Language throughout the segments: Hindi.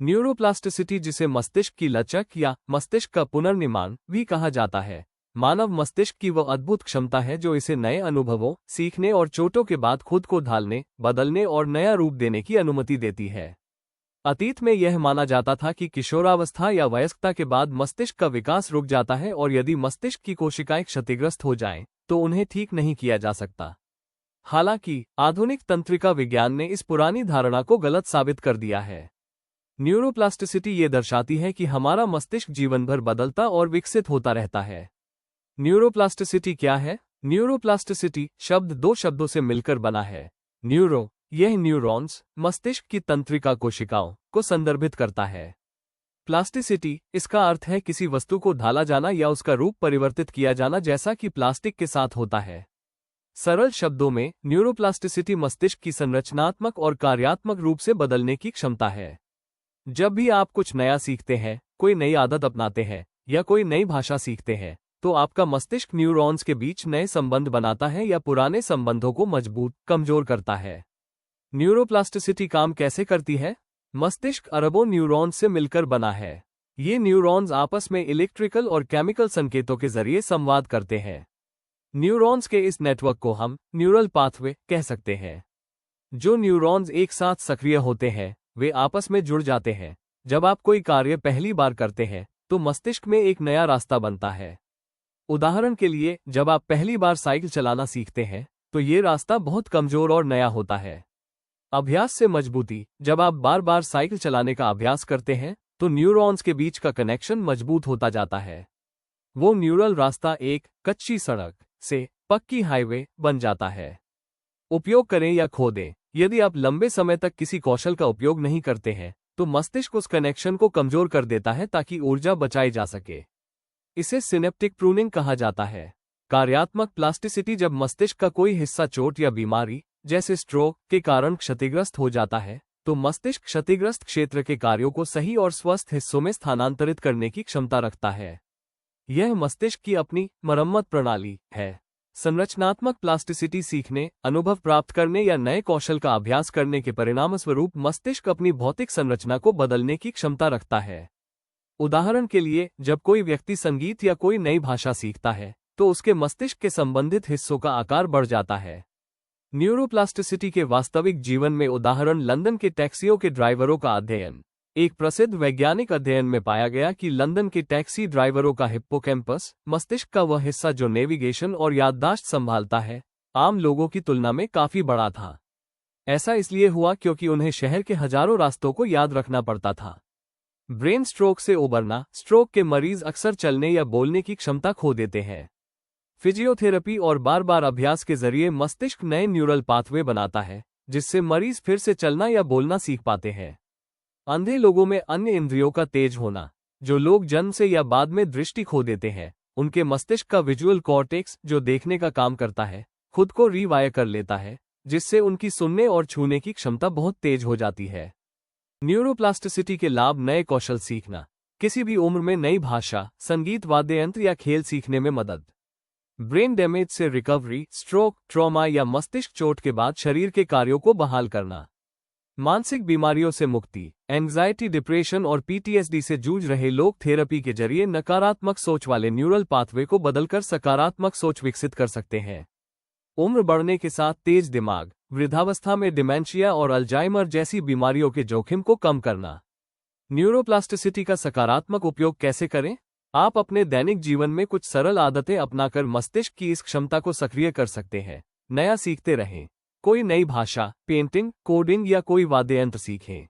न्यूरोप्लास्टिसिटी, जिसे मस्तिष्क की लचक या मस्तिष्क का पुनर्निर्माण भी कहा जाता है, मानव मस्तिष्क की वह अद्भुत क्षमता है जो इसे नए अनुभवों, सीखने और चोटों के बाद खुद को ढालने, बदलने और नया रूप देने की अनुमति देती है। अतीत में यह माना जाता था कि किशोरावस्था या वयस्कता के बाद मस्तिष्क का विकास रुक जाता है और यदि मस्तिष्क की कोशिकाएं क्षतिग्रस्त हो जाएं, तो उन्हें ठीक नहीं किया जा सकता। हालांकि आधुनिक तंत्रिका विज्ञान ने इस पुरानी धारणा को गलत साबित कर दिया है। न्यूरोप्लास्टिसिटी ये दर्शाती है कि हमारा मस्तिष्क जीवन भर बदलता और विकसित होता रहता है। न्यूरोप्लास्टिसिटी क्या है? न्यूरोप्लास्टिसिटी शब्द दो शब्दों से मिलकर बना है। न्यूरो, यह न्यूरॉन्स, मस्तिष्क की तंत्रिका कोशिकाओं को संदर्भित करता है। प्लास्टिसिटी, इसका अर्थ है किसी वस्तु को ढाला जाना या उसका रूप परिवर्तित किया जाना, जैसा कि प्लास्टिक के साथ होता है। सरल शब्दों में, न्यूरोप्लास्टिसिटी मस्तिष्क की संरचनात्मक और कार्यात्मक रूप से बदलने की क्षमता है। जब भी आप कुछ नया सीखते हैं, कोई नई आदत अपनाते हैं या कोई नई भाषा सीखते हैं, तो आपका मस्तिष्क न्यूरॉन्स के बीच नए संबंध बनाता है या पुराने संबंधों को मजबूत, कमजोर करता है। न्यूरोप्लास्टिसिटी काम कैसे करती है? मस्तिष्क अरबों न्यूरॉन्स से मिलकर बना है। ये न्यूरॉन्स आपस में इलेक्ट्रिकल और केमिकल संकेतों के जरिए संवाद करते हैं। न्यूरॉन्स के इस नेटवर्क को हम न्यूरल पाथवे कह सकते हैं। जो न्यूरॉन्स एक साथ सक्रिय होते हैं, वे आपस में जुड़ जाते हैं। जब आप कोई कार्य पहली बार करते हैं, तो मस्तिष्क में एक नया रास्ता बनता है। उदाहरण के लिए, जब आप पहली बार साइकिल चलाना सीखते हैं, तो ये रास्ता बहुत कमजोर और नया होता है। अभ्यास से मजबूती, जब आप बार बार साइकिल चलाने का अभ्यास करते हैं, तो न्यूरॉन्स के बीच का कनेक्शन मजबूत होता जाता है। वो न्यूरल रास्ता एक कच्ची सड़क से पक्की हाईवे बन जाता है। उपयोग करें या खो दें, यदि आप लंबे समय तक किसी कौशल का उपयोग नहीं करते हैं, तो मस्तिष्क उस कनेक्शन को कमजोर कर देता है ताकि ऊर्जा बचाई जा सके। इसे सिनेप्टिक प्रूनिंग कहा जाता है। कार्यात्मक प्लास्टिसिटी, जब मस्तिष्क का कोई हिस्सा चोट या बीमारी, जैसे स्ट्रोक, के कारण क्षतिग्रस्त हो जाता है, तो मस्तिष्क क्षतिग्रस्त क्षेत्र के कार्यों को सही और स्वस्थ हिस्सों में स्थानांतरित करने की क्षमता रखता है। यह मस्तिष्क की अपनी मरम्मत प्रणाली है। संरचनात्मक प्लास्टिसिटी सीखने, अनुभव प्राप्त करने या नए कौशल का अभ्यास करने के परिणामस्वरूप मस्तिष्क अपनी भौतिक संरचना को बदलने की क्षमता रखता है। उदाहरण के लिए, जब कोई व्यक्ति संगीत या कोई नई भाषा सीखता है, तो उसके मस्तिष्क के संबंधित हिस्सों का आकार बढ़ जाता है। न्यूरोप्लास्टिसिटी के वास्तविक जीवन में उदाहरण लंदन के टैक्सियों के ड्राइवरों का अध्ययन। एक प्रसिद्ध वैज्ञानिक अध्ययन में पाया गया कि लंदन के टैक्सी ड्राइवरों का हिप्पोकैम्पस, मस्तिष्क का वह हिस्सा जो नेविगेशन और याददाश्त संभालता है, आम लोगों की तुलना में काफी बड़ा था। ऐसा इसलिए हुआ क्योंकि उन्हें शहर के हजारों रास्तों को याद रखना पड़ता था। ब्रेन स्ट्रोक से उबरना, स्ट्रोक के मरीज अक्सर चलने या बोलने की क्षमता खो देते हैं। फिजियोथेरेपी और बार बार अभ्यास के जरिए मस्तिष्क नए न्यूरल पाथवे बनाता है, जिससे मरीज फिर से चलना या बोलना सीख पाते हैं। अंधे लोगों में अन्य इंद्रियों का तेज होना, जो लोग जन्म से या बाद में दृष्टि खो देते हैं, उनके मस्तिष्क का विजुअल कॉर्टेक्स, जो देखने का काम करता है, खुद को रीवायर कर लेता है, जिससे उनकी सुनने और छूने की क्षमता बहुत तेज हो जाती है। न्यूरोप्लास्टिसिटी के लाभ: नए कौशल सीखना, किसी भी उम्र में नई भाषा, संगीत, वाद्य यंत्र या खेल सीखने में मदद। ब्रेन डैमेज से रिकवरी, स्ट्रोक, ट्रॉमा या मस्तिष्क चोट के बाद शरीर के कार्यों को बहाल करना। मानसिक बीमारियों से मुक्ति, एंग्जाइटी, डिप्रेशन और पीटीएसडी से जूझ रहे लोग थेरेपी के जरिए नकारात्मक सोच वाले न्यूरल पाथवे को बदलकर सकारात्मक सोच विकसित कर सकते हैं। उम्र बढ़ने के साथ तेज दिमाग, वृद्धावस्था में डिमेंशिया और अल्जाइमर जैसी बीमारियों के जोखिम को कम करना। न्यूरोप्लास्टिसिटी का सकारात्मक उपयोग कैसे करें? आप अपने दैनिक जीवन में कुछ सरल आदतें अपनाकर मस्तिष्क की इस क्षमता को सक्रिय कर सकते हैं। नया सीखते रहें, कोई नई भाषा, पेंटिंग, कोडिंग या कोई वाद्य यंत्र सीखें।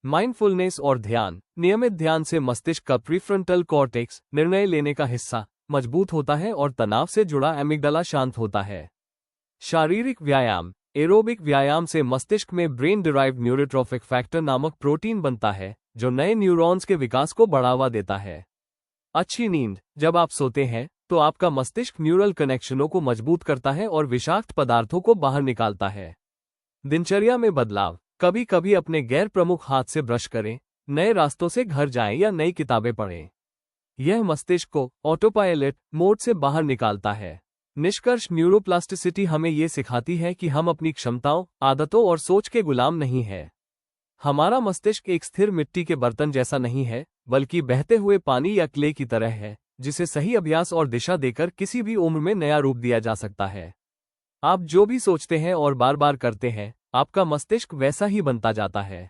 माइंडफुलनेस और ध्यान, नियमित ध्यान से मस्तिष्क का प्रीफ्रंटल कॉर्टेक्स, निर्णय लेने का हिस्सा, मजबूत होता है और तनाव से जुड़ा एमिगडाला शांत होता है। शारीरिक व्यायाम, एरोबिक व्यायाम से मस्तिष्क में ब्रेन डिराइव्ड न्यूरोट्रोफिक फैक्टर नामक प्रोटीन बनता है, जो नए न्यूरॉन्स के विकास को बढ़ावा देता है। अच्छी नींद, जब आप सोते हैं, तो आपका मस्तिष्क न्यूरल कनेक्शनों को मजबूत करता है और विषाक्त पदार्थों को बाहर निकालता है। दिनचर्या में बदलाव, कभी कभी अपने गैर प्रमुख हाथ से ब्रश करें, नए रास्तों से घर जाएं या नई किताबें पढ़ें। यह मस्तिष्क को ऑटोपायलट मोड से बाहर निकालता है। निष्कर्ष: न्यूरोप्लास्टिसिटी हमें ये सिखाती है कि हम अपनी क्षमताओं, आदतों और सोच के गुलाम नहीं हैं। हमारा मस्तिष्क एक स्थिर मिट्टी के बर्तन जैसा नहीं है, बल्कि बहते हुए पानी या क्ले की तरह है, जिसे सही अभ्यास और दिशा देकर किसी भी उम्र में नया रूप दिया जा सकता है। आप जो भी सोचते हैं और बार बार करते हैं, आपका मस्तिष्क वैसा ही बनता जाता है।